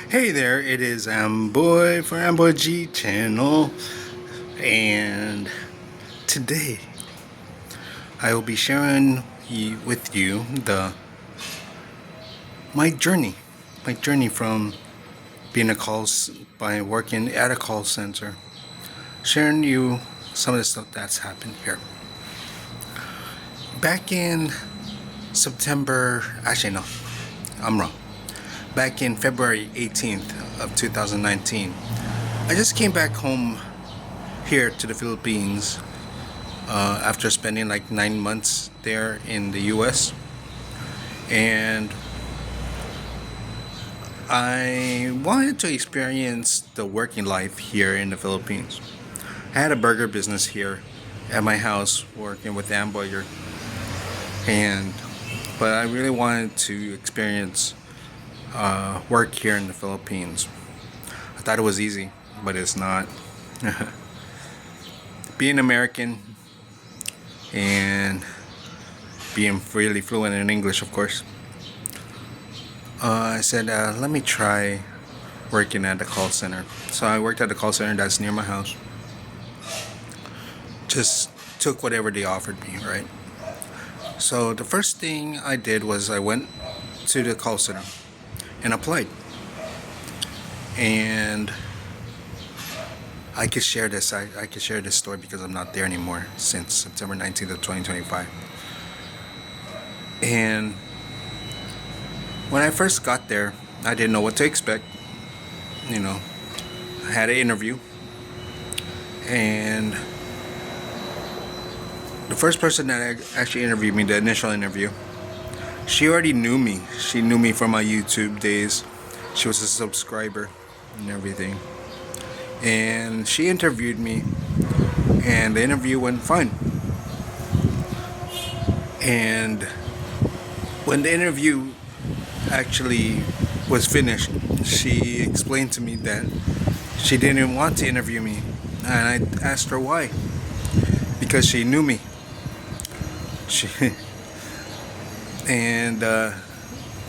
Hey there, it is Amboy for Amboy G channel, and today I will be sharing with you the my journey, from being by working at a call center, sharing you some of the stuff that's happened here. Back in September, actually no, I'm wrong. Back in February 18th of 2019, I just came back home here to the Philippines after spending like 9 months there in the US, and I wanted to experience the working life here in the Philippines. I had a burger business here at my house working with hamburger, and but I really wanted to experience work here in the Philippines. I thought it was easy, but it's not. Being American and being really fluent in English, of course, I said, let me try working at the call center. So I worked at the call center that's near my house. Just took whatever they offered me, right? So the first thing I did was I went to the call center and applied. And I could share this. I could share this story because I'm not there anymore since September 19th of 2025. And when I first got there, I didn't know what to expect. I had an interview, and the first person that actually interviewed me, the initial interview, she already knew me. She knew me from my YouTube days. She was a subscriber and everything. And she interviewed me, and the interview went fine. And when the interview actually was finished, she explained to me that she didn't want to interview me. And I asked her why. Because she knew me. And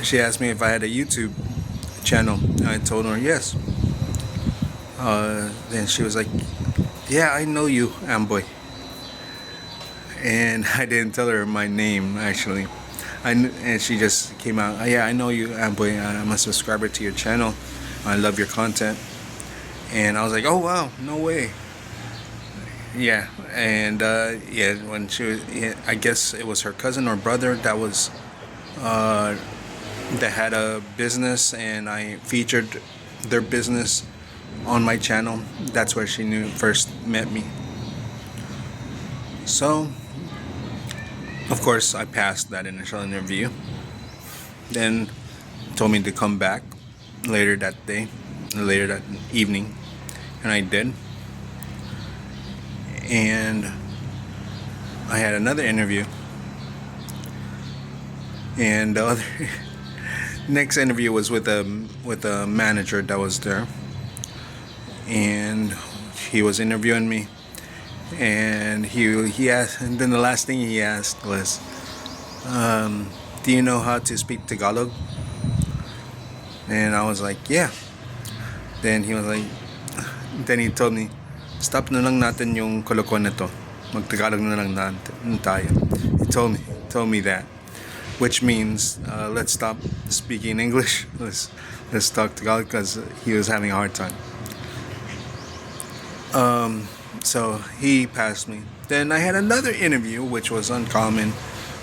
she asked me if I had a YouTube channel. I told her yes. Then she was like, "Yeah, I know you, Amboy." And I didn't tell her my name actually. And she just came out, "Yeah, I know you, Amboy. I'm a subscriber to your channel. I love your content." And I was like, "Oh wow, no way." Yeah, and when she was, I guess it was her cousin or brother that had a business, and I featured their business on my channel. That's where she first met me. So, of course, I passed that initial interview. Then told me to come back later that evening, and I did. And I had another interview, and the other next interview was with a manager that was there, and he was interviewing me, and he asked, and then the last thing he asked was, "Do you know how to speak Tagalog?" And I was like, "Yeah." Then he told me, "Stop na lang natin yung kolokohan na to. Mag-Tagalog na lang tayo." He told me that, which means let's stop speaking English. Let's talk Tagalog, because he was having a hard time. So he passed me. Then I had another interview, which was uncommon,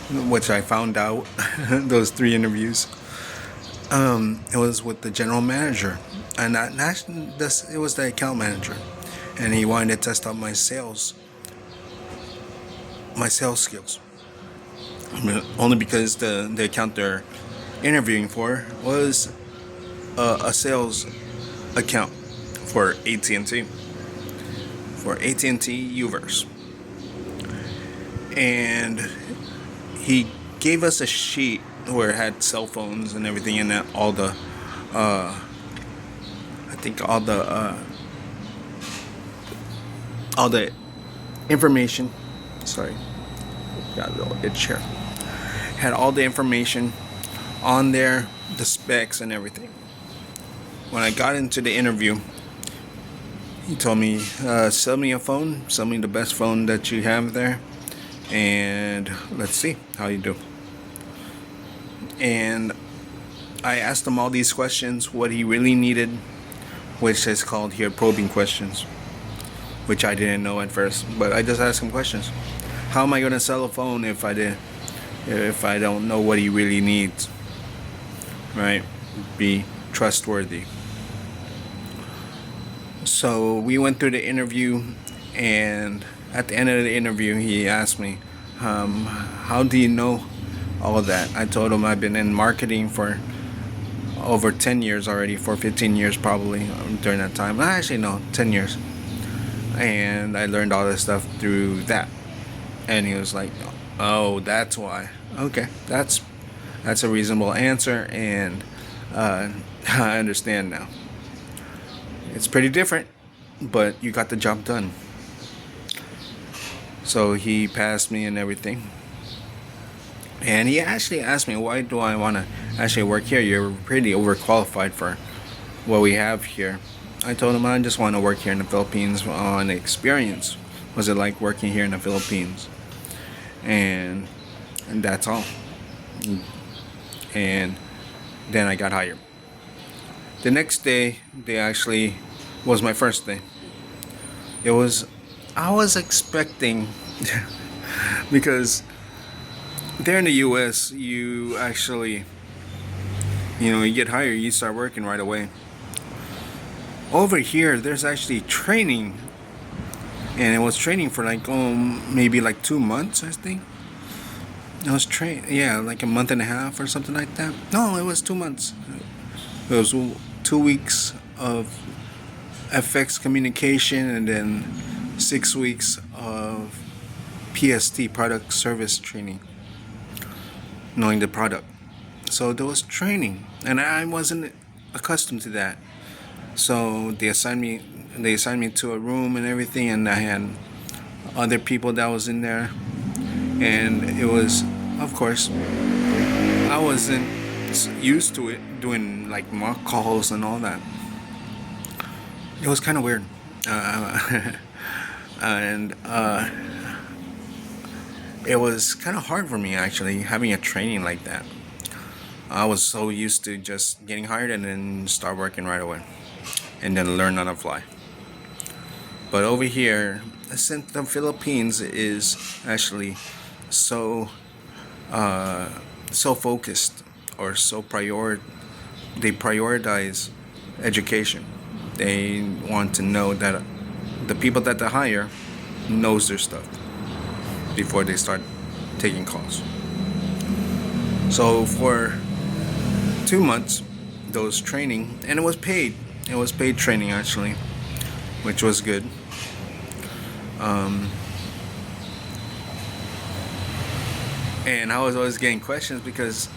which I found out those 3 interviews. It was with the general manager, and it was the account manager, and he wanted to test out my sales skills. Only because the account they're interviewing for was a sales account for AT&T. For AT&T Uverse. And he gave us a sheet where it had cell phones and everything, and all the information. Sorry, got a little itch here. Had all the information on there, the specs and everything. when I got into the interview, he told me, sell me a phone, sell me the best phone that you have there, and let's see how you do. And I asked him all these questions, what he really needed, which is called here probing questions, which I didn't know at first, but I just asked him questions. How am I gonna sell a phone if I don't know what he really needs? Right? Be trustworthy. So we went through the interview, and at the end of the interview, he asked me, how do you know all of that? I told him I've been in marketing for over 10 years already, for 15 years probably during that time. Actually, no, 10 years. And I learned all this stuff through that. And he was like, oh, that's why. Okay, that's a reasonable answer, and I understand now. It's pretty different, but you got the job done. So he passed me and everything. And he actually asked me, why do I want to actually work here? You're pretty overqualified for what we have here. I told him I just want to work here in the Philippines on experience. Was it like working here in the Philippines? And that's all. And then I got hired. The next day, they actually was my first day. I was expecting because there in the US, you actually, you get hired, you start working right away. Over here, there's actually training, and it was training for like maybe like 2 months, I think. It was like a month and a half or something like that. No, it was 2 months. It was 2 weeks of FX communication, and then 6 weeks of PST, product service training, knowing the product. So there was training, and I wasn't accustomed to that. So they assigned me to a room and everything, and I had other people that was in there, and it was, of course, I wasn't used to it, doing like mock calls and all that. It was kind of weird, and it was kind of hard for me actually having a training like that. I was so used to just getting hired and then start working right away, and then learn on the fly. But over here, since the Philippines is actually so focused, or they prioritize education. They want to know that the people that they hire knows their stuff before they start taking calls. So for 2 months, those training, and it was paid. It was paid training actually, which was good. And I was always getting questions because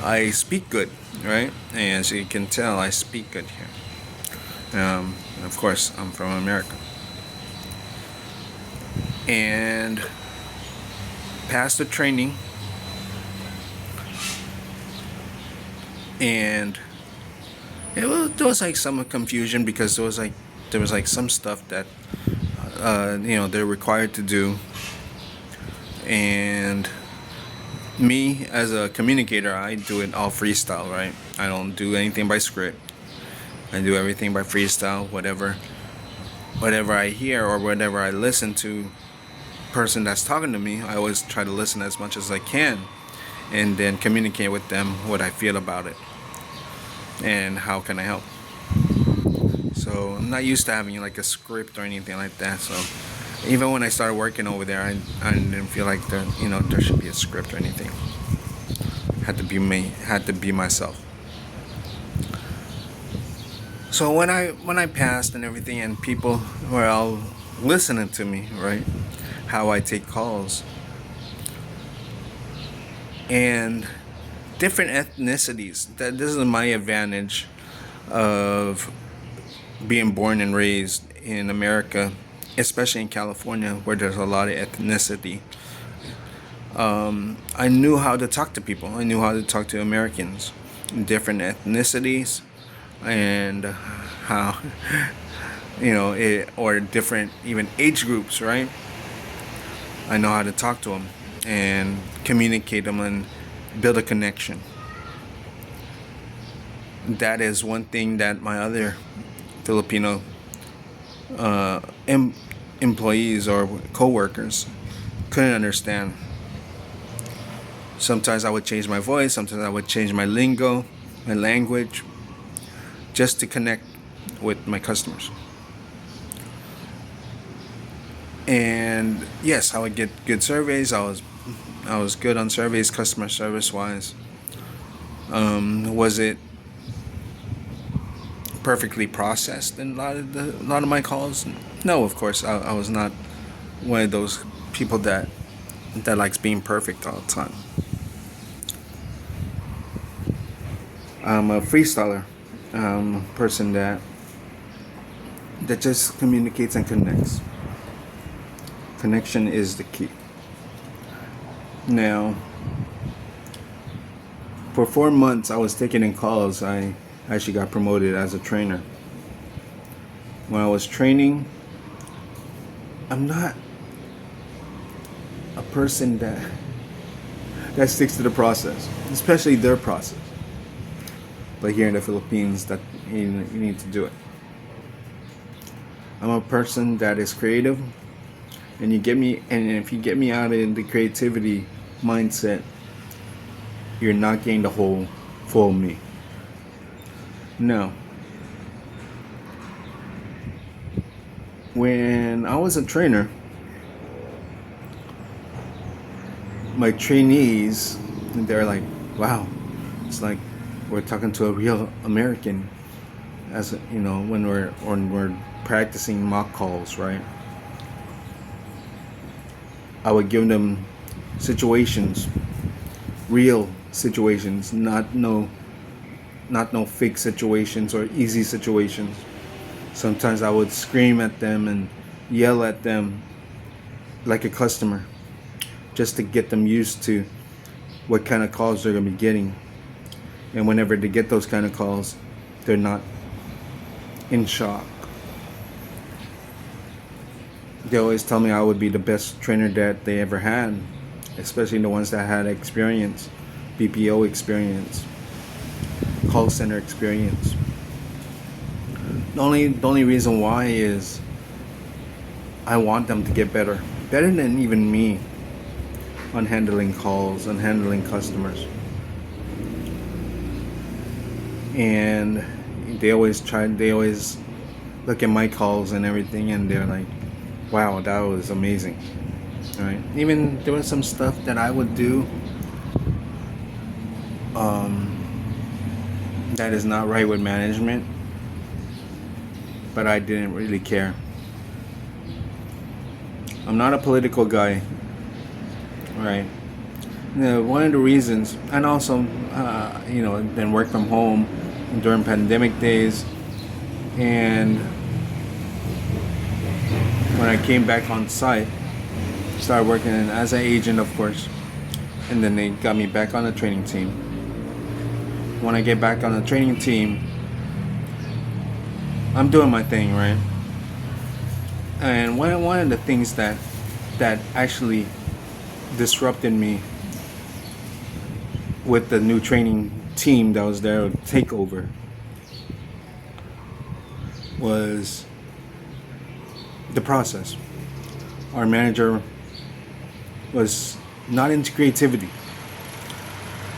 I speak good, right? And as you can tell, I speak good here. Of course, I'm from America. And passed the training, and there was like some confusion because there was like some stuff that they're required to do, and me as a communicator, I do it all freestyle, right? I don't do anything by script. I do everything by freestyle. Whatever I hear or whatever I listen to, person that's talking to me, I always try to listen as much as I can, and then communicate with them what I feel about it and how can I help. So I'm not used to having like a script or anything like that. So even when I started working over there, I didn't feel like there should be a script or anything. Had to be me. Had to be myself. So when I passed and everything, and people were all listening to me, right, how I take calls, and different ethnicities. That this is my advantage of being born and raised in America, especially in California, where there's a lot of ethnicity. I knew how to talk to people. I knew how to talk to Americans, different ethnicities, and how or different even age groups, right? I know how to talk to them and communicate them and build a connection. That is one thing that my other Filipino uh, em- employees or co-workers couldn't understand. Sometimes I would change my voice, sometimes I would change my lingo, my language, just to connect with my customers. And yes, I would get good surveys. I was good on surveys, customer service wise. Was it perfectly processed in a lot of my calls? No, of course. I was not one of those people that likes being perfect all the time. I'm a freestyler, person that just communicates and connects. Connection is the key. Now, for 4 months, I was taking in calls. I actually got promoted as a trainer. When I was training, I'm not a person that sticks to the process, especially their process. But here in the Philippines, that you need to do it. I'm a person that is creative, and if you get me out of the creativity mindset, you're not getting the whole full me. No. When I was a trainer, my trainees, they're like, wow, it's like we're talking to a real American, when we're practicing mock calls, right? I would give them situations, real situations, not no fake situations or easy situations. Sometimes I would scream at them and yell at them like a customer, just to get them used to what kind of calls they're going to be getting. And whenever they get those kind of calls, they're not in shock. They always tell me I would be the best trainer that they ever had, especially the ones that had experience, BPO experience, call center experience. The only reason why is I want them to get better than even me on handling calls and handling customers. And they always look at my calls and everything, and they're like, wow, that was amazing. Right? Even there was some stuff that I would do that is not right with management, but I didn't really care. I'm not a political guy, right? One of the reasons, and also, then work from home during pandemic days, and when I came back on site, started working as an agent, of course, and then they got me back on the training team. When I get back on the training team, I'm doing my thing, right? And one of the things that actually disrupted me with the new training team that was there to take over was the process. Our manager was not into creativity.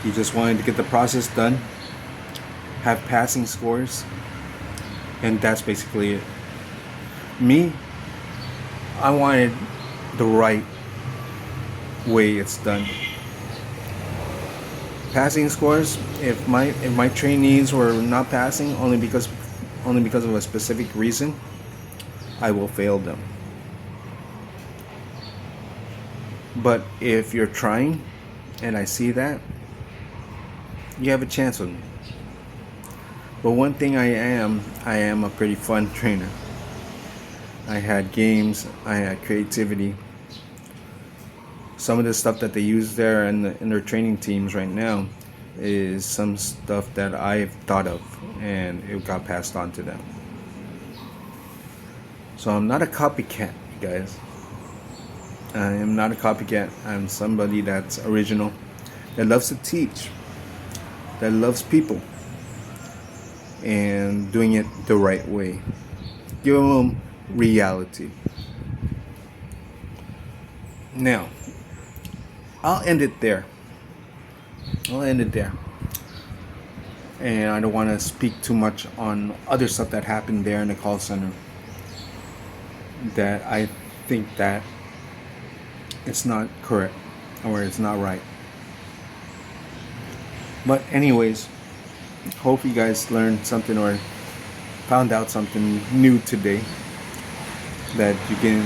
He just wanted to get the process done, have passing scores, and that's basically it. Me, I wanted the right way it's done. Passing scores, if my trainees were not passing only because of a specific reason, I will fail them. But if you're trying and I see that, you have a chance with me. But one thing I am a pretty fun trainer. I had games, I had creativity. Some of the stuff that they use there in their training teams right now is some stuff that I've thought of and it got passed on to them. So I'm not a copycat, you guys. I am not a copycat. I'm somebody that's original, that loves to teach, that loves people, and doing it the right way. Give them reality. Now, I'll end it there. And I don't want to speak too much on other stuff that happened there in the call center, that I think that it's not correct or it's not right. But anyways, hope you guys learned something or found out something new today that you can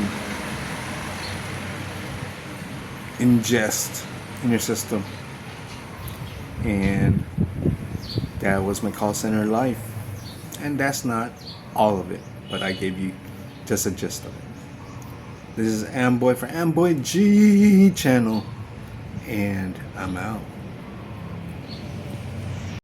ingest in your system. And that was my call center life. And that's not all of it, but I gave you just a gist of it. This is Amboy for Amboy G channel, and I'm out.